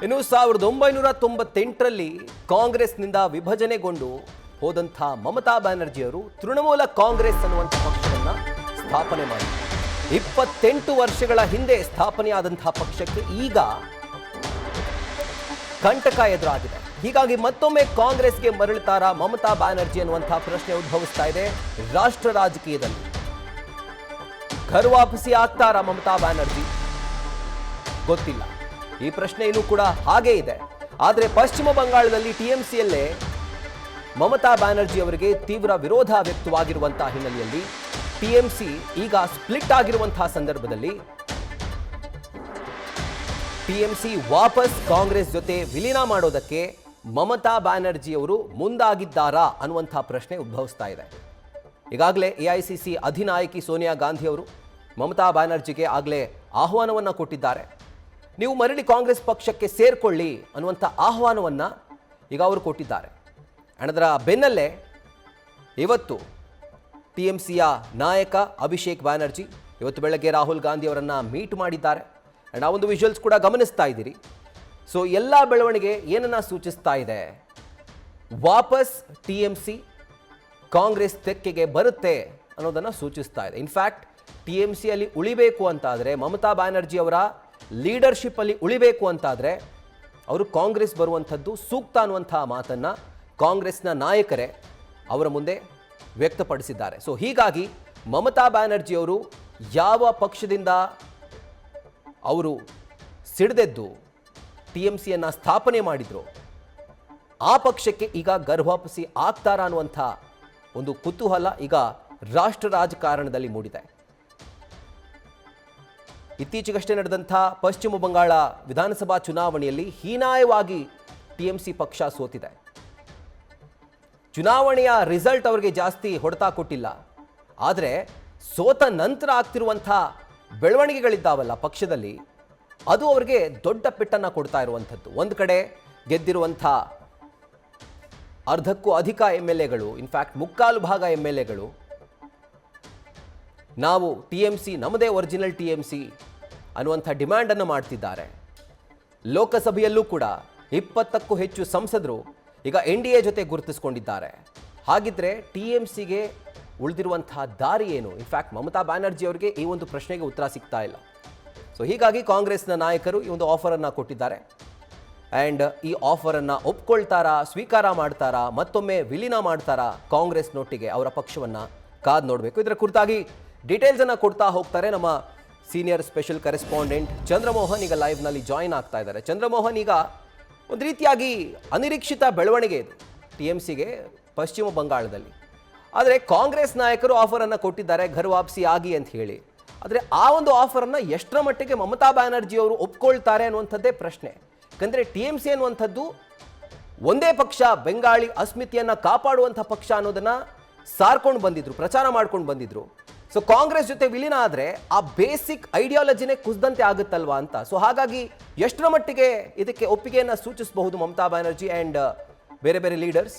ಇನ್ನು 1998ರಲ್ಲಿ ಕಾಂಗ್ರೆಸ್ನಿಂದ ವಿಭಜನೆಗೊಂಡು ಹೋದಂಥ ಮಮತಾ ಬ್ಯಾನರ್ಜಿಯವರು ತೃಣಮೂಲ ಕಾಂಗ್ರೆಸ್ ಅನ್ನುವಂಥ ಪಕ್ಷವನ್ನು ಸ್ಥಾಪನೆ ಮಾಡಿದರು. 28 ವರ್ಷಗಳ ಹಿಂದೆ ಸ್ಥಾಪನೆಯಾದಂತಹ ಪಕ್ಷಕ್ಕೆ ಈಗ ಕಂಟಕ ಎದುರಾಗಿದೆ. ಹೀಗಾಗಿ ಮತ್ತೊಮ್ಮೆ ಕಾಂಗ್ರೆಸ್ಗೆ ಮರಳುತ್ತಾರಾ ಮಮತಾ ಬ್ಯಾನರ್ಜಿ ಅನ್ನುವಂಥ ಪ್ರಶ್ನೆ ಉದ್ಭವಿಸ್ತಾ ಇದೆ ರಾಷ್ಟ್ರ ರಾಜಕೀಯದಲ್ಲಿ. ಘರ್ ವಾಪಸಿ ಆಗ್ತಾರಾ ಮಮತಾ ಬ್ಯಾನರ್ಜಿ? ಗೊತ್ತಿಲ್ಲ. ಈ ಪ್ರಶ್ನೆ ಇನ್ನೂ ಕೂಡ ಹಾಗೇ ಇದೆ. ಆದರೆ ಪಶ್ಚಿಮ ಬಂಗಾಳದಲ್ಲಿ ಟಿಎಂಸಿಯಲ್ಲೇ ಮಮತಾ ಬ್ಯಾನರ್ಜಿ ಅವರಿಗೆ ತೀವ್ರ ವಿರೋಧ ವ್ಯಕ್ತವಾಗಿರುವಂತಹ ಹಿನ್ನೆಲೆಯಲ್ಲಿ ಟಿಎಂಸಿ ಈಗ ಸ್ಪ್ಲಿಟ್ ಆಗಿರುವಂತಹ ಸಂದರ್ಭದಲ್ಲಿ ಟಿಎಂಸಿ ವಾಪಸ್ ಕಾಂಗ್ರೆಸ್ ಜೊತೆ ವಿಲೀನ ಮಾಡೋದಕ್ಕೆ ಮಮತಾ ಬ್ಯಾನರ್ಜಿ ಅವರು ಮುಂದಾಗಿದ್ದಾರಾ ಅನ್ನುವಂತಹ ಪ್ರಶ್ನೆ ಉದ್ಭವಿಸ್ತಾ ಇದೆ. ಈಗಾಗಲೇ ಎಐಸಿಸಿ ಅಧಿನಾಯಕಿ ಸೋನಿಯಾ ಗಾಂಧಿ ಅವರು ಮಮತಾ ಬ್ಯಾನರ್ಜಿಗೆ ಆಗಲೇ ಆಹ್ವಾನವನ್ನು ಕೊಟ್ಟಿದ್ದಾರೆ. ನೀವು ಮರಳಿ ಕಾಂಗ್ರೆಸ್ ಪಕ್ಷಕ್ಕೆ ಸೇರ್ಕೊಳ್ಳಿ ಅನ್ನುವಂಥ ಆಹ್ವಾನವನ್ನು ಈಗ ಅವರು ಕೊಟ್ಟಿದ್ದಾರೆ. ಅದರ ಬೆನ್ನಲ್ಲೇ ಇವತ್ತು ಟಿಎಂಸಿಯ ನಾಯಕ ಅಭಿಷೇಕ್ ಬ್ಯಾನರ್ಜಿ ಇವತ್ತು ಬೆಳಗ್ಗೆ ರಾಹುಲ್ ಗಾಂಧಿ ಅವರನ್ನು ಮೀಟ್ ಮಾಡಿದ್ದಾರೆ. ಆ ಒಂದು ವಿಜುವಲ್ಸ್ ಕೂಡ ಗಮನಿಸ್ತಾ ಇದ್ದೀರಿ. ಸೊ ಎಲ್ಲ ಬೆಳವಣಿಗೆ ಏನನ್ನ ಸೂಚಿಸ್ತಾ ಇದೆ? ವಾಪಸ್ ಟಿಎಂಸಿ ಕಾಂಗ್ರೆಸ್ ತೆಕ್ಕೆಗೆ ಬರುತ್ತೆ ಅನ್ನೋದನ್ನು ಸೂಚಿಸ್ತಾ ಇದೆ. ಇನ್ಫ್ಯಾಕ್ಟ್ ಟಿಎಂಸಿಯಲ್ಲಿ ಉಳಿಬೇಕು ಅಂತಾದರೆ, ಮಮತಾ ಬ್ಯಾನರ್ಜಿ ಅವರ ಲೀಡರ್ಶಿಪ್ ಅಲ್ಲಿ ಉಳಿಬೇಕು ಅಂತಾದರೆ ಅವರು ಕಾಂಗ್ರೆಸ್ ಬರುವಂಥದ್ದು ಸೂಕ್ತ ಅನ್ನುವಂಥ ಮಾತನ್ನು ಕಾಂಗ್ರೆಸ್ನ ನಾಯಕರೇ ಅವರ ಮುಂದೆ ವ್ಯಕ್ತಪಡಿಸಿದ್ದಾರೆ. ಸೊ ಹೀಗಾಗಿ ಮಮತಾ ಬ್ಯಾನರ್ಜಿ ಅವರು ಯಾವ ಪಕ್ಷದಿಂದ ಅವರು ಸಿಡಿದೆದ್ದು ಟಿಎಂಸಿಯನ್ನು ಸ್ಥಾಪನೆ ಮಾಡಿದ್ರು ಆ ಪಕ್ಷಕ್ಕೆ ಈಗ ಗರ್ಭವಾಪಸಿ ಆಗ್ತಾರಾ ಅನ್ನುವಂಥ ಒಂದು ಕುತೂಹಲ ಈಗ ರಾಷ್ಟ್ರ ರಾಜಕಾರಣದಲ್ಲಿ ಮೂಡಿದೆ. ಇತ್ತೀಚೆಗಷ್ಟೇ ನಡೆದಂಥ ಪಶ್ಚಿಮ ಬಂಗಾಳ ವಿಧಾನಸಭಾ ಚುನಾವಣೆಯಲ್ಲಿ ಹೀನಾಯವಾಗಿ ಟಿಎಂಸಿ ಪಕ್ಷ ಸೋತಿದೆ. ಚುನಾವಣೆಯ ರಿಸಲ್ಟ್ ಅವರಿಗೆ ಜಾಸ್ತಿ ಹೊಡೆತ ಕೊಟ್ಟಿಲ್ಲ. ಆದರೆ ಸೋತ ನಂತರ ಆಗ್ತಿರುವಂಥ ಬೆಳವಣಿಗೆಗಳಿದ್ದಾವಲ್ಲ ಪಕ್ಷದಲ್ಲಿ, ಅದು ಅವರಿಗೆ ದೊಡ್ಡ ಪೆಟ್ಟನ್ನು ಕೊಡ್ತಾ ಇರುವಂಥದ್ದು. ಒಂದು ಕಡೆ ಗೆದ್ದಿರುವಂಥ ಅರ್ಧಕ್ಕೂ ಅಧಿಕ MLAಗಳು, ಇನ್ಫ್ಯಾಕ್ಟ್ ಮುಕ್ಕಾಲು ಭಾಗ MLAಗಳು ನಾವು ಟಿಎಂಸಿ ನಮ್ಮದೇ ಒರಿಜಿನಲ್ ಟಿಎಂಸಿ ಅನ್ನುವಂಥ ಡಿಮ್ಯಾಂಡನ್ನು ಮಾಡ್ತಿದ್ದಾರೆ. ಲೋಕಸಭೆಯಲ್ಲೂ ಕೂಡ 20ಕ್ಕೂ ಹೆಚ್ಚು ಸಂಸದರು ಈಗ NDA ಜೊತೆ ಗುರುತಿಸಿಕೊಂಡಿದ್ದಾರೆ. ಹಾಗಿದ್ರೆ ಟಿಎಂಸಿಗೆ ಉಳಿದಿರುವಂತಹ ದಾರಿ ಏನು? ಇನ್ಫ್ಯಾಕ್ಟ್ ಮಮತಾ ಬ್ಯಾನರ್ಜಿ ಅವರಿಗೆ ಈ ಒಂದು ಪ್ರಶ್ನೆಗೆ ಉತ್ತರ ಸಿಗ್ತಾ ಇಲ್ಲ. ಸೊ ಹೀಗಾಗಿ ಕಾಂಗ್ರೆಸ್ನ ನಾಯಕರು ಈ ಒಂದು ಆಫರನ್ನು ಕೊಟ್ಟಿದ್ದಾರೆ. ಆ್ಯಂಡ್ ಈ ಆಫರನ್ನು ಒಪ್ಕೊಳ್ತಾರಾ, ಸ್ವೀಕಾರ ಮಾಡ್ತಾರಾ, ಮತ್ತೊಮ್ಮೆ ವಿಲೀನ ಮಾಡ್ತಾರಾ ಕಾಂಗ್ರೆಸ್ನೊಟ್ಟಿಗೆ ಅವರ ಪಕ್ಷವನ್ನು ಕಾದು ನೋಡಬೇಕು. ಇದರ ಕುರಿತಾಗಿ ಡೀಟೇಲ್ಸನ್ನು ಕೊಡ್ತಾ ಹೋಗ್ತಾರೆ ನಮ್ಮ ಸೀನಿಯರ್ ಸ್ಪೆಷಲ್ ಕರೆಸ್ಪಾಂಡೆಂಟ್ ಚಂದ್ರಮೋಹನ್. ಈಗ ಲೈವ್ನಲ್ಲಿ ಜಾಯಿನ್ ಆಗ್ತಾ ಇದ್ದಾರೆ. ಚಂದ್ರಮೋಹನ್, ಈಗ ಒಂದು ರೀತಿಯಾಗಿ ಅನಿರೀಕ್ಷಿತ ಬೆಳವಣಿಗೆ ಇದು ಟಿಎಂಸಿಗೆ ಪಶ್ಚಿಮ ಬಂಗಾಳದಲ್ಲಿ. ಆದರೆ ಕಾಂಗ್ರೆಸ್ ನಾಯಕರು ಆಫರನ್ನು ಕೊಟ್ಟಿದ್ದಾರೆ ಘರ್ ವಾಪಸಿ ಆಗಿ ಅಂತ ಹೇಳಿ. ಆದರೆ ಆ ಒಂದು ಆಫರನ್ನು ಎಷ್ಟರ ಮಟ್ಟಿಗೆ ಮಮತಾ ಬ್ಯಾನರ್ಜಿ ಅವರು ಒಪ್ಕೊಳ್ತಾರೆ ಅನ್ನುವಂಥದ್ದೇ ಪ್ರಶ್ನೆ. ಯಾಕಂದರೆ ಟಿಎಂಸಿ ಅನ್ನುವಂಥದ್ದು ಒಂದೇ ಪಕ್ಷ, ಬೆಂಗಾಳಿ ಅಸ್ಮಿತೆಯನ್ನು ಕಾಪಾಡುವಂಥ ಪಕ್ಷ ಅನ್ನೋದನ್ನು ಸಾರ್ಕೊಂಡು ಬಂದಿದ್ರು, ಪ್ರಚಾರ ಮಾಡ್ಕೊಂಡು ಬಂದಿದ್ರು. ಸೊ ಕಾಂಗ್ರೆಸ್ ಜೊತೆ ವಿಲೀನ ಆದರೆ ಆ ಬೇಸಿಕ್ ಐಡಿಯಾಲಜಿನೇ ಕುಸಿದಂತೆ ಆಗುತ್ತಲ್ವಾ ಅಂತ. ಸೊ ಹಾಗಾಗಿ ಎಷ್ಟರ ಮಟ್ಟಿಗೆ ಇದಕ್ಕೆ ಒಪ್ಪಿಗೆಯನ್ನು ಸೂಚಿಸಬಹುದು ಮಮತಾ ಬ್ಯಾನರ್ಜಿ ಆ್ಯಂಡ್ ಬೇರೆ ಬೇರೆ ಲೀಡರ್ಸ್?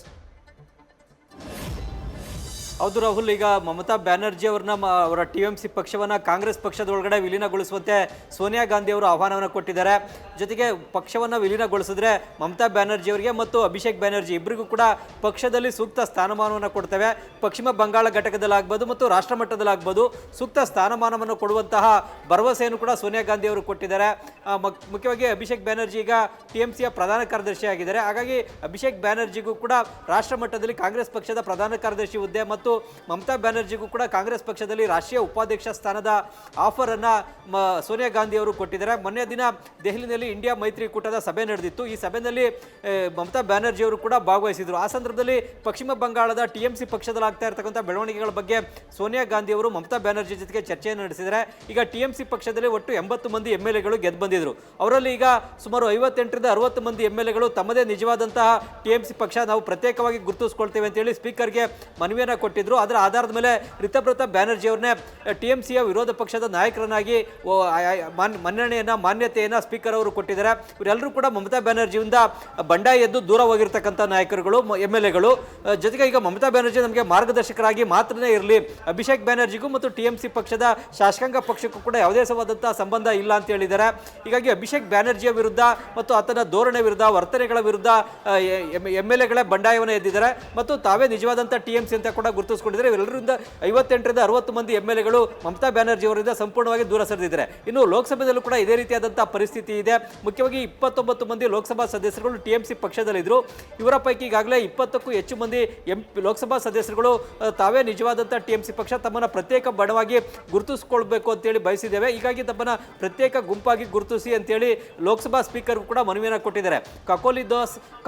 ಹೌದು ರಾಹುಲ್, ಈಗ ಮಮತಾ ಬ್ಯಾನರ್ಜಿ ಅವರ ಟಿಎಂಸಿ ಪಕ್ಷವನ್ನು ಕಾಂಗ್ರೆಸ್ ಪಕ್ಷದೊಳಗಡೆ ವಿಲೀನಗೊಳಿಸುವಂತೆ ಸೋನಿಯಾ ಗಾಂಧಿ ಅವರು ಆಹ್ವಾನವನ್ನು ಕೊಟ್ಟಿದ್ದಾರೆ. ಜೊತೆಗೆ ಪಕ್ಷವನ್ನು ವಿಲೀನಗೊಳಿಸಿದ್ರೆ ಮಮತಾ ಬ್ಯಾನರ್ಜಿ ಅವರಿಗೆ ಮತ್ತು ಅಭಿಷೇಕ್ ಬ್ಯಾನರ್ಜಿ ಇಬ್ಬರಿಗೂ ಕೂಡ ಪಕ್ಷದಲ್ಲಿ ಸೂಕ್ತ ಸ್ಥಾನಮಾನವನ್ನು ಕೊಡ್ತೇವೆ. ಪಶ್ಚಿಮ ಬಂಗಾಳ ಘಟಕದಲ್ಲಾಗ್ಬೋದು ಮತ್ತು ರಾಷ್ಟ್ರ ಮಟ್ಟದಲ್ಲಾಗ್ಬೋದು ಸೂಕ್ತ ಸ್ಥಾನಮಾನವನ್ನು ಕೊಡುವಂತಹ ಭರವಸೆಯನ್ನು ಕೂಡ ಸೋನಿಯಾ ಗಾಂಧಿ ಅವರು ಕೊಟ್ಟಿದ್ದಾರೆ. ಮುಖ್ಯವಾಗಿ ಅಭಿಷೇಕ್ ಬ್ಯಾನರ್ಜಿ ಈಗ ಟಿಎಂಸಿಯ ಪ್ರಧಾನ ಕಾರ್ಯದರ್ಶಿ ಆಗಿದ್ದಾರೆ. ಹಾಗಾಗಿ ಅಭಿಷೇಕ್ ಬ್ಯಾನರ್ಜಿಗೂ ಕೂಡ ರಾಷ್ಟ್ರ ಮಟ್ಟದಲ್ಲಿ ಕಾಂಗ್ರೆಸ್ ಪಕ್ಷದ ಪ್ರಧಾನ ಕಾರ್ಯದರ್ಶಿ ಹುದ್ದೆ ಮತ್ತು ಮಮತಾ ಬ್ಯಾನರ್ಜಿಗೂ ಕೂಡ ಕಾಂಗ್ರೆಸ್ ಪಕ್ಷದಲ್ಲಿ ರಾಷ್ಟ್ರೀಯ ಉಪಾಧ್ಯಕ್ಷ ಸ್ಥಾನದ ಆಫರ್ ಅನ್ನ ಸೋನಿಯಾ ಗಾಂಧಿ ಅವರು ಕೊಟ್ಟಿದ್ದಾರೆ. ಮೊನ್ನೆ ದಿನ ದೆಹಲಿಯಲ್ಲಿ ಇಂಡಿಯಾ ಮೈತ್ರಿಕೂಟದ ಸಭೆ ನಡೆದಿತ್ತು. ಈ ಸಭೆಯಲ್ಲಿ ಮಮತಾ ಬ್ಯಾನರ್ಜಿ ಅವರು ಕೂಡ ಭಾಗವಹಿಸಿದ್ರು. ಆ ಸಂದರ್ಭದಲ್ಲಿ ಪಶ್ಚಿಮ ಬಂಗಾಳದ ಟಿಎಂಸಿ ಪಕ್ಷದಲ್ಲಿ ಆಗ್ತಾ ಇರತಕ್ಕಂಥ ಬೆಳವಣಿಗೆಗಳ ಬಗ್ಗೆ ಸೋನಿಯಾ ಗಾಂಧಿ ಅವರು ಮಮತಾ ಬ್ಯಾನರ್ಜಿ ಜೊತೆಗೆ ಚರ್ಚೆಯನ್ನು ನಡೆಸಿದ್ದಾರೆ. ಈಗ ಟಿಎಂಸಿ ಪಕ್ಷದಲ್ಲಿ ಒಟ್ಟು 80 ಮಂದಿ MLAಗಳು ಗೆದ್ದು ಬಂದಿದ್ರು. ಅವರಲ್ಲಿ ಈಗ ಸುಮಾರು 58ರಿಂದ 60 ಮಂದಿ MLAಗಳು ತಮ್ಮದೇ ನಿಜವಾದಂತಹ ಟಿಎಂಸಿ ಪಕ್ಷ ನಾವು ಪ್ರತ್ಯೇಕವಾಗಿ ಗುರುತಿಸಿಕೊಳ್ತೇವೆ ಅಂತೇಳಿ ಸ್ಪೀಕರ್ಗೆ ಮನವಿಯನ್ನು ಕೊಟ್ಟಿದ್ದಾರೆ. ಕೊಟ್ಟಿದ್ರು. ಅದರ ಆಧಾರದ ಮೇಲೆ ರಿತಬ್ರತ ಬ್ಯಾನರ್ಜಿ ಅವ್ರನ್ನೇ TMCಯ ವಿರೋಧ ಪಕ್ಷದ ನಾಯಕರನ್ನಾಗಿ ಮಾನ್ಯತೆಯನ್ನ ಸ್ಪೀಕರ್ ಅವರು ಕೊಟ್ಟಿದ್ದಾರೆ. ಇವರೆಲ್ಲರೂ ಕೂಡ ಮಮತಾ ಬ್ಯಾನರ್ಜಿಯಿಂದ ಬಂಡಾಯ ಎದ್ದು ದೂರ ಹೋಗಿರ್ತಕ್ಕಂಥ ನಾಯಕರುಗಳು, MLAಗಳು. ಜೊತೆಗೆ ಈಗ ಮಮತಾ ಬ್ಯಾನರ್ಜಿ ನಮಗೆ ಮಾರ್ಗದರ್ಶಕರಾಗಿ ಮಾತ್ರನೇ ಇರಲಿ, ಅಭಿಷೇಕ್ ಬ್ಯಾನರ್ಜಿಗೂ ಮತ್ತು TMC ಪಕ್ಷದ ಶಾಸಕಾಂಗ ಪಕ್ಷಕ್ಕೂ ಕೂಡ ಯಾವುದೇ ಸವಾದಂತಹ ಸಂಬಂಧ ಇಲ್ಲ ಅಂತ ಹೇಳಿದ್ದಾರೆ. ಹೀಗಾಗಿ ಅಭಿಷೇಕ್ ಬ್ಯಾನರ್ಜಿಯ ವಿರುದ್ಧ ಮತ್ತು ಆತನ ಧೋರಣೆ ವಿರುದ್ಧ, ವರ್ತನೆಗಳ ವಿರುದ್ಧ MLAಗಳೇ ಬಂಡಾಯವನ್ನು ಎದ್ದಿದ್ದಾರೆ ಮತ್ತು ತಾವೇ ನಿಜವಾದಂಥ TMC ಅಂತ ಕೂಡ ಗುರುತಿಸಿಕೊಂಡಿದ್ದಾರೆ. ಇವೆಲ್ಲರಿಂದ 58ರಿಂದ 60 ಮಂದಿ MLAಗಳು ಮಮತಾ ಬ್ಯಾನರ್ಜಿ ಅವರಿಂದ ಸಂಪೂರ್ಣವಾಗಿ ದೂರ ಸರಿದಿದ್ದಾರೆ. ಇನ್ನು ಲೋಕಸಭೆಯಲ್ಲೂ ಕೂಡ ಇದೇ ರೀತಿಯಾದಂತಹ ಪರಿಸ್ಥಿತಿ ಇದೆ. ಮುಖ್ಯವಾಗಿ 29 ಮಂದಿ ಲೋಕಸಭಾ ಸದಸ್ಯರುಗಳು TMC ಪಕ್ಷದಲ್ಲಿದ್ದರು. ಇವರ ಪೈಕಿ ಈಗಾಗಲೇ 20ಕ್ಕೂ ಹೆಚ್ಚು ಮಂದಿ ಲೋಕಸಭಾ ಸದಸ್ಯರುಗಳು ತಾವೇ ನಿಜವಾದಂಥ TMC ಪಕ್ಷ, ತಮ್ಮನ್ನು ಪ್ರತ್ಯೇಕ ಬಣವಾಗಿ ಗುರುತಿಸಿಕೊಳ್ಬೇಕು ಅಂತೇಳಿ ಬಯಸಿದ್ದೇವೆ, ಹೀಗಾಗಿ ತಮ್ಮನ್ನು ಪ್ರತ್ಯೇಕ ಗುಂಪಾಗಿ ಗುರುತಿಸಿ ಅಂತೇಳಿ ಲೋಕಸಭಾ ಸ್ಪೀಕರ್ ಕೂಡ ಮನವಿಯನ್ನು ಕೊಟ್ಟಿದ್ದಾರೆ.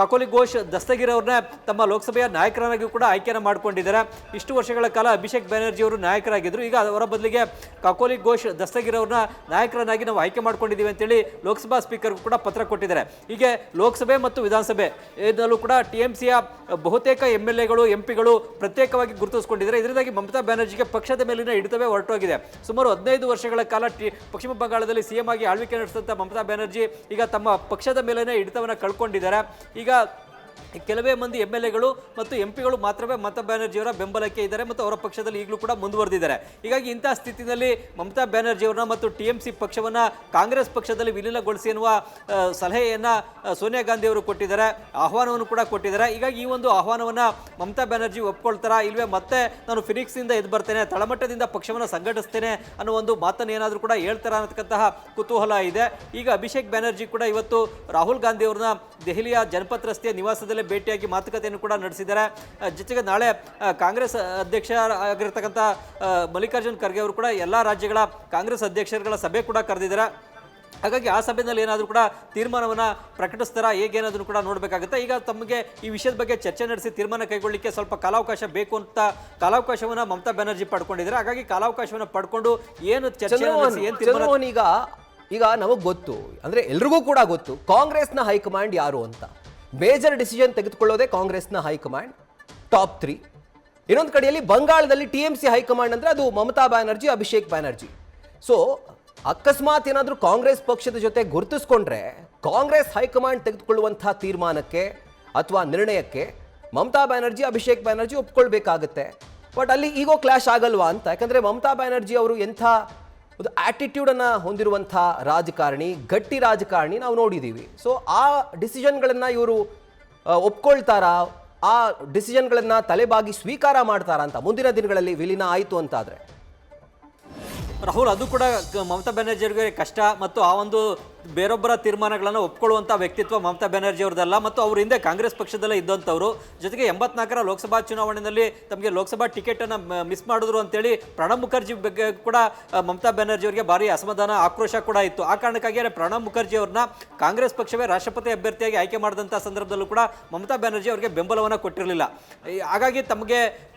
ಕಕೋಲಿ ಘೋಷ್ ದಸ್ತಗಿರ್ ಅವ್ರನ್ನ ತಮ್ಮ ಲೋಕಸಭೆಯ ನಾಯಕರಾಗಿ ಕೂಡ ಆಯ್ಕೆಯನ್ನು ಮಾಡಿಕೊಂಡಿದ್ದಾರೆ. ಇಷ್ಟು ವರ್ಷಗಳ ಕಾಲ ಅಭಿಷೇಕ್ ಬ್ಯಾನರ್ಜಿ ಅವರು ನಾಯಕರಾಗಿದ್ದರು. ಈಗ ಅವರ ಬದಲಿಗೆ ಕಕೋಲಿ ಘೋಷ್ ದಸ್ತಗಿರ್ ಅವ್ರನ್ನ ನಾಯಕರನ್ನಾಗಿ ನಾವು ಆಯ್ಕೆ ಮಾಡ್ಕೊಂಡಿದ್ದೀವಿ ಅಂತೇಳಿ ಲೋಕಸಭಾ ಸ್ಪೀಕರ್ ಕೂಡ ಪತ್ರ ಕೊಟ್ಟಿದ್ದಾರೆ. ಹೀಗೆ ಲೋಕಸಭೆ ಮತ್ತು ವಿಧಾನಸಭೆ ಇದರಲ್ಲೂ ಕೂಡ TMCಯ ಬಹುತೇಕ MLAಗಳು, MPಗಳು ಪ್ರತ್ಯೇಕವಾಗಿ ಗುರುತಿಸಿಕೊಂಡಿದ್ದಾರೆ. ಇದರಿಂದಾಗಿ ಮಮತಾ ಬ್ಯಾನರ್ಜಿಗೆ ಪಕ್ಷದ ಮೇಲಿನ ಹಿಡಿತವೇ ಹೊರಟೋಗಿದೆ. ಸುಮಾರು 15 ವರ್ಷಗಳ ಕಾಲ ಪಶ್ಚಿಮ ಬಂಗಾಳದಲ್ಲಿ CM ಆಗಿ ಆಳ್ವಿಕೆ ನಡೆಸಿದಂಥ ಮಮತಾ ಬ್ಯಾನರ್ಜಿ ಈಗ ತಮ್ಮ ಪಕ್ಷದ ಮೇಲಿನ ಹಿಡಿತವನ್ನು ಕಳ್ಕೊಂಡಿದ್ದಾರೆ. ಈಗ ಕೆಲವೇ ಮಂದಿ MLAಗಳು ಮತ್ತು MPಗಳು ಮಾತ್ರವೇ ಮಮತಾ ಬ್ಯಾನರ್ಜಿಯವರ ಬೆಂಬಲಕ್ಕೆ ಇದ್ದಾರೆ ಮತ್ತು ಅವರ ಪಕ್ಷದಲ್ಲಿ ಈಗಲೂ ಕೂಡ ಮುಂದುವರೆದಿದ್ದಾರೆ. ಹೀಗಾಗಿ ಇಂತಹ ಸ್ಥಿತಿಯಲ್ಲಿ ಮಮತಾ ಬ್ಯಾನರ್ಜಿಯವರನ್ನ ಮತ್ತು TMC ಪಕ್ಷವನ್ನು ಕಾಂಗ್ರೆಸ್ ಪಕ್ಷದಲ್ಲಿ ವಿಲೀನಗೊಳಿಸಿ ಎನ್ನುವ ಸಲಹೆಯನ್ನು ಸೋನಿಯಾ ಗಾಂಧಿ ಅವರು ಕೊಟ್ಟಿದ್ದಾರೆ, ಆಹ್ವಾನವನ್ನು ಕೂಡ ಕೊಟ್ಟಿದ್ದಾರೆ. ಹೀಗಾಗಿ ಈ ಒಂದು ಆಹ್ವಾನವನ್ನು ಮಮತಾ ಬ್ಯಾನರ್ಜಿ ಒಪ್ಕೊಳ್ತಾರಾ ಇಲ್ವೇ, ಮತ್ತೆ ನಾನು ಫಿನಿಕ್ಸ್ನಿಂದ ಎದ್ದು ಬರ್ತೇನೆ, ತಳಮಟ್ಟದಿಂದ ಪಕ್ಷವನ್ನು ಸಂಘಟಿಸ್ತೇನೆ ಅನ್ನೋ ಒಂದು ಮಾತನ್ನು ಏನಾದರೂ ಕೂಡ ಹೇಳ್ತಾರ ಅನ್ನತಕ್ಕಂತಹ ಕುತೂಹಲ ಇದೆ. ಈಗ ಅಭಿಷೇಕ್ ಬ್ಯಾನರ್ಜಿ ಕೂಡ ಇವತ್ತು ರಾಹುಲ್ ಗಾಂಧಿ ಅವ್ರನ್ನ ದೆಹಲಿಯ ಜನಪತ್ ರಸ್ತೆಯ ನಿವಾಸದಲ್ಲಿ ಭೇಟಿಯಾಗಿ ಮಾತುಕತೆಯನ್ನು ಕೂಡ ನಡೆಸಿದ್ದಾರೆ. ಜೊತೆಗೆ ನಾಳೆ ಕಾಂಗ್ರೆಸ್ ಅಧ್ಯಕ್ಷರಾಗಿರ್ತಕ್ಕಂಥ ಮಲ್ಲಿಕಾರ್ಜುನ್ ಖರ್ಗೆ ಅವರು ಕೂಡ ಎಲ್ಲ ರಾಜ್ಯಗಳ ಕಾಂಗ್ರೆಸ್ ಅಧ್ಯಕ್ಷರುಗಳ ಸಭೆ ಕೂಡ ಕರೆದಿದ್ದಾರೆ. ಹಾಗಾಗಿ ಆ ಸಭೆಯಲ್ಲಿ ಏನಾದರೂ ಕೂಡ ತೀರ್ಮಾನವನ್ನು ಪ್ರಕಟಿಸ್ತಾರಾ ಹೇಗೇನಾದರೂ ಕೂಡ ನೋಡಬೇಕಾಗುತ್ತೆ. ಈಗ ತಮಗೆ ಈ ವಿಷಯದ ಬಗ್ಗೆ ಚರ್ಚೆ ನಡೆಸಿ ತೀರ್ಮಾನ ಕೈಗೊಳ್ಳಲಿಕ್ಕೆ ಸ್ವಲ್ಪ ಕಾಲಾವಕಾಶ ಬೇಕು ಅಂತ ಕಾಲಾವಕಾಶವನ್ನು ಮಮತಾ ಬ್ಯಾನರ್ಜಿ ಪಡ್ಕೊಂಡಿದ್ದಾರೆ. ಹಾಗಾಗಿ ಕಾಲಾವಕಾಶವನ್ನು ಪಡ್ಕೊಂಡು ಏನು ಚರ್ಚೆ ನಡೆಸಿ ಏನು ತೀರ್ಮಾನ ಈಗ ನಮಗೆ ಗೊತ್ತು, ಅಂದರೆ ಎಲ್ರಿಗೂ ಕೂಡ ಗೊತ್ತು ಕಾಂಗ್ರೆಸ್ನ ಹೈಕಮಾಂಡ್ ಯಾರು ಅಂತ. ಮೇಜರ್ ಡಿಸಿಷನ್ ತೆಗೆದುಕೊಳ್ಳೋದೇ ಕಾಂಗ್ರೆಸ್ನ ಹೈಕಮಾಂಡ್, ಟಾಪ್ 3. ಇನ್ನೊಂದು ಕಡೆಯಲ್ಲಿ ಬಂಗಾಳದಲ್ಲಿ TMC ಹೈಕಮಾಂಡ್ ಅಂದರೆ ಅದು ಮಮತಾ ಬ್ಯಾನರ್ಜಿ, ಅಭಿಷೇಕ್ ಬ್ಯಾನರ್ಜಿ. ಸೊ ಅಕಸ್ಮಾತ್ ಏನಾದರೂ ಕಾಂಗ್ರೆಸ್ ಪಕ್ಷದ ಜೊತೆ ಗುರುತಿಸ್ಕೊಂಡ್ರೆ ಕಾಂಗ್ರೆಸ್ ಹೈಕಮಾಂಡ್ ತೆಗೆದುಕೊಳ್ಳುವಂತಹ ತೀರ್ಮಾನಕ್ಕೆ ಅಥವಾ ನಿರ್ಣಯಕ್ಕೆ ಮಮತಾ ಬ್ಯಾನರ್ಜಿ, ಅಭಿಷೇಕ್ ಬ್ಯಾನರ್ಜಿ ಒಪ್ಕೊಳ್ಬೇಕಾಗತ್ತೆ. ಬಟ್ ಅಲ್ಲಿ ಈಗೋ ಕ್ಲಾಶ್ ಆಗಲ್ವಾ ಅಂತ. ಯಾಕಂದರೆ ಮಮತಾ ಬ್ಯಾನರ್ಜಿ ಅವರು ಎಂಥ ಒಂದು ಆ್ಯಟಿಟ್ಯೂಡನ್ನು ಹೊಂದಿರುವಂಥ ರಾಜಕಾರಣಿ, ಗಟ್ಟಿ ರಾಜಕಾರಣಿ ನಾವು ನೋಡಿದ್ದೀವಿ. ಸೊ ಆ ಡಿಸಿಷನ್ಗಳನ್ನು ಇವರು ಒಪ್ಕೊಳ್ತಾರಾ, ಆ ಡಿಸಿಷನ್ಗಳನ್ನು ತಲೆಬಾಗಿ ಸ್ವೀಕಾರ ಮಾಡ್ತಾರಾ ಅಂತ ಮುಂದಿನ ದಿನಗಳಲ್ಲಿ ವಿಲೀನ ಆಯಿತು ಅಂತಾದರೆ? ರಾಹುಲ್, ಅದು ಕೂಡ ಮಮತಾ ಬ್ಯಾನರ್ಜಿ ಅವರಿಗೆ ಕಷ್ಟ ಮತ್ತು ಆ ಒಂದು ಬೇರೊಬ್ಬರ ತೀರ್ಮಾನಗಳನ್ನು ಒಪ್ಕೊಳ್ಳುವಂಥ ವ್ಯಕ್ತಿತ್ವ ಮಮತಾ ಬ್ಯಾನರ್ಜಿ ಅವ್ರದ್ದಲ್ಲ ಮತ್ತು ಅವರು ಹಿಂದೆ ಕಾಂಗ್ರೆಸ್ ಪಕ್ಷದಲ್ಲೇ ಇದ್ದಂಥವ್ರು. ಜೊತೆಗೆ 84ರ ಲೋಕಸಭಾ ಚುನಾವಣೆಯಲ್ಲಿ ತಮಗೆ ಲೋಕಸಭಾ ಟಿಕೆಟನ್ನು ಮಿಸ್ ಮಾಡಿದ್ರು ಅಂತೇಳಿ ಪ್ರಣಬ್ ಮುಖರ್ಜಿ ಬಗ್ಗೆ ಕೂಡ ಮಮತಾ ಬ್ಯಾನರ್ಜಿ ಅವರಿಗೆ ಭಾರಿ ಅಸಮಾಧಾನ, ಆಕ್ರೋಶ ಕೂಡ ಇತ್ತು. ಆ ಕಾರಣಕ್ಕಾಗಿ ಪ್ರಣಬ್ ಮುಖರ್ಜಿ ಅವ್ರನ್ನ ಕಾಂಗ್ರೆಸ್ ಪಕ್ಷವೇ ರಾಷ್ಟ್ರಪತಿ ಅಭ್ಯರ್ಥಿಯಾಗಿ ಆಯ್ಕೆ ಮಾಡಿದಂಥ ಸಂದರ್ಭದಲ್ಲೂ ಕೂಡ ಮಮತಾ ಬ್ಯಾನರ್ಜಿ ಅವರಿಗೆ ಬೆಂಬಲವನ್ನು ಕೊಟ್ಟಿರಲಿಲ್ಲ. ಹಾಗಾಗಿ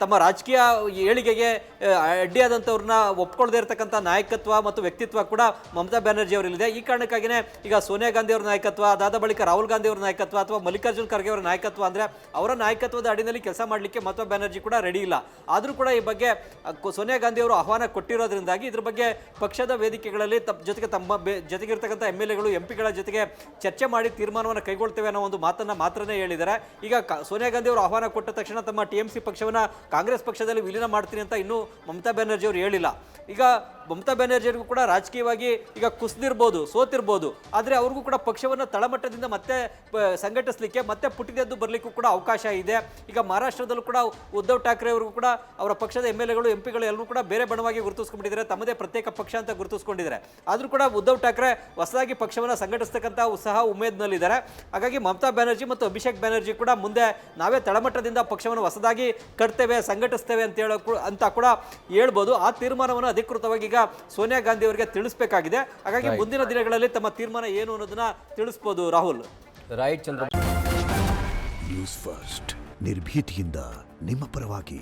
ತಮ್ಮ ರಾಜಕೀಯ ಏಳಿಗೆಗೆ ಅಡ್ಡಿಯಾದಂಥವ್ರನ್ನ ಒಪ್ಕೊಳ್ಳದೇ ಇರತಕ್ಕಂಥ ನಾಯಕತ್ವ ಮತ್ತು ವ್ಯಕ್ತಿತ್ವ ಕೂಡ ಮಮತಾ ಬ್ಯಾನರ್ಜಿ ಅವರಲ್ಲಿದೆ. ಈ ಕಾರಣಕ್ಕಾಗಿಯೇ ಈಗ ಸೋನಿಯಾ ಗಾಂಧಿ ಅವರ ನಾಯಕತ್ವ, ಅದಾದ ಬಳಿಕ ರಾಹುಲ್ ಗಾಂಧಿ ಅವರ ನಾಯಕತ್ವ ಅಥವಾ ಮಲ್ಲಿಕಾರ್ಜುನ್ ಖರ್ಗೆ ಅವರ ನಾಯಕತ್ವ ಅಂದರೆ ಅವರ ನಾಯಕತ್ವದ ಅಡಿನಲ್ಲಿ ಕೆಲಸ ಮಾಡಲಿಕ್ಕೆ ಮಮತಾ ಬ್ಯಾನರ್ಜಿ ಕೂಡ ರೆಡಿ ಇಲ್ಲ. ಆದರೂ ಕೂಡ ಈ ಬಗ್ಗೆ ಸೋನಿಯಾ ಗಾಂಧಿ ಅವರು ಆಹ್ವಾನ ಕೊಟ್ಟಿರೋದ್ರಿಂದಾಗಿ ಇದ್ರ ಬಗ್ಗೆ ಪಕ್ಷದ ವೇದಿಕೆಗಳಲ್ಲಿ ಜೊತೆಗೆ ತಮ್ಮ ಜೊತೆಗಿರ್ತಕ್ಕಂಥ MLAಗಳು, MPಗಳ ಜೊತೆಗೆ ಚರ್ಚೆ ಮಾಡಿ ತೀರ್ಮಾನವನ್ನು ಕೈಗೊಳ್ತೇವೆ ಅನ್ನೋ ಒಂದು ಮಾತನ್ನು ಮಾತ್ರನೇ ಹೇಳಿದ್ದಾರೆ. ಈಗ ಸೋನಿಯಾ ಗಾಂಧಿ ಅವರು ಆಹ್ವಾನ ಕೊಟ್ಟ ತಕ್ಷಣ ತಮ್ಮ TMC ಪಕ್ಷವನ್ನು ಕಾಂಗ್ರೆಸ್ ಪಕ್ಷದಲ್ಲಿ ವಿಲೀನ ಮಾಡ್ತೀನಿ ಅಂತ ಇನ್ನೂ ಮಮತಾ ಬ್ಯಾನರ್ಜಿ ಅವರು ಹೇಳಿಲ್ಲ. ಈಗ ಮಮತಾ ಬ್ಯಾನರ್ಜಿ ಅವರಿಗೂ ಕೂಡ ರಾಜಕೀಯವಾಗಿ ಈಗ ಕುಸಿದಿರ್ಬೋದು, ಸೋತಿರ್ಬೋದು, ಆದರೆ ಅವ್ರಿಗೂ ಕೂಡ ಪಕ್ಷವನ್ನು ತಳಮಟ್ಟದಿಂದ ಮತ್ತೆ ಸಂಘಟಿಸಲಿಕ್ಕೆ ಮತ್ತೆ ಪುಟಿದೆದ್ದು ಬರಲಿಕ್ಕೂ ಕೂಡ ಅವಕಾಶ ಇದೆ. ಈಗ ಮಹಾರಾಷ್ಟ್ರದಲ್ಲೂ ಕೂಡ ಉದ್ಧವ್ ಠಾಕ್ರೆ ಅವರಿಗೂ ಕೂಡ ಅವರ ಪಕ್ಷದ MLAಗಳು, MPಗಳು ಎಲ್ಲರೂ ಕೂಡ ಬೇರೆ ಬಣವಾಗಿ ಗುರುತಿಸ್ಕೊಂಡಿದ್ದಾರೆ, ತಮ್ಮದೇ ಪ್ರತ್ಯೇಕ ಪಕ್ಷ ಅಂತ ಗುರುತಿಸ್ಕೊಂಡಿದ್ದಾರೆ. ಆದರೂ ಕೂಡ ಉದ್ಧವ್ ಠಾಕ್ರೆ ಹೊಸದಾಗಿ ಪಕ್ಷವನ್ನು ಸಂಘಟಿಸ್ತಕ್ಕಂಥ ಉತ್ಸಾಹ ಉಮೇದ್ನಲ್ಲಿದ್ದಾರೆ. ಹಾಗಾಗಿ ಮಮತಾ ಬ್ಯಾನರ್ಜಿ ಮತ್ತು ಅಭಿಷೇಕ್ ಬ್ಯಾನರ್ಜಿ ಕೂಡ ಮುಂದೆ ನಾವೇ ತಳಮಟ್ಟದಿಂದ ಪಕ್ಷವನ್ನು ಹೊಸದಾಗಿ ಕಟ್ತೇವೆ, ಸಂಘಟಿಸ್ತೇವೆ ಅಂತ ಕೂಡ ಹೇಳ್ಬೋದು. ಆ ತೀರ್ಮಾನವನ್ನು ಅಧಿಕೃತವಾಗಿ ಈಗ ಸೋನಿಯಾ ಗಾಂಧಿ ಅವರಿಗೆ ತಿಳಿಸಬೇಕಾಗಿದೆ. ಹಾಗಾಗಿ ಮುಂದಿನ ದಿನಗಳಲ್ಲಿ ತಮ್ಮ ತೀರ್ಮಾನ ಏನು ಅನ್ನೋದನ್ನ ತಿಳಿಸಬಹುದು. ರಾಹುಲ್, ರೈಟ್ ಚಂದ್ರ. ನ್ಯೂಸ್ ಫಸ್ಟ್ ನಿರ್ಭೀತಿಯಿಂದ ನಿಮ್ಮ ಪರವಾಗಿ.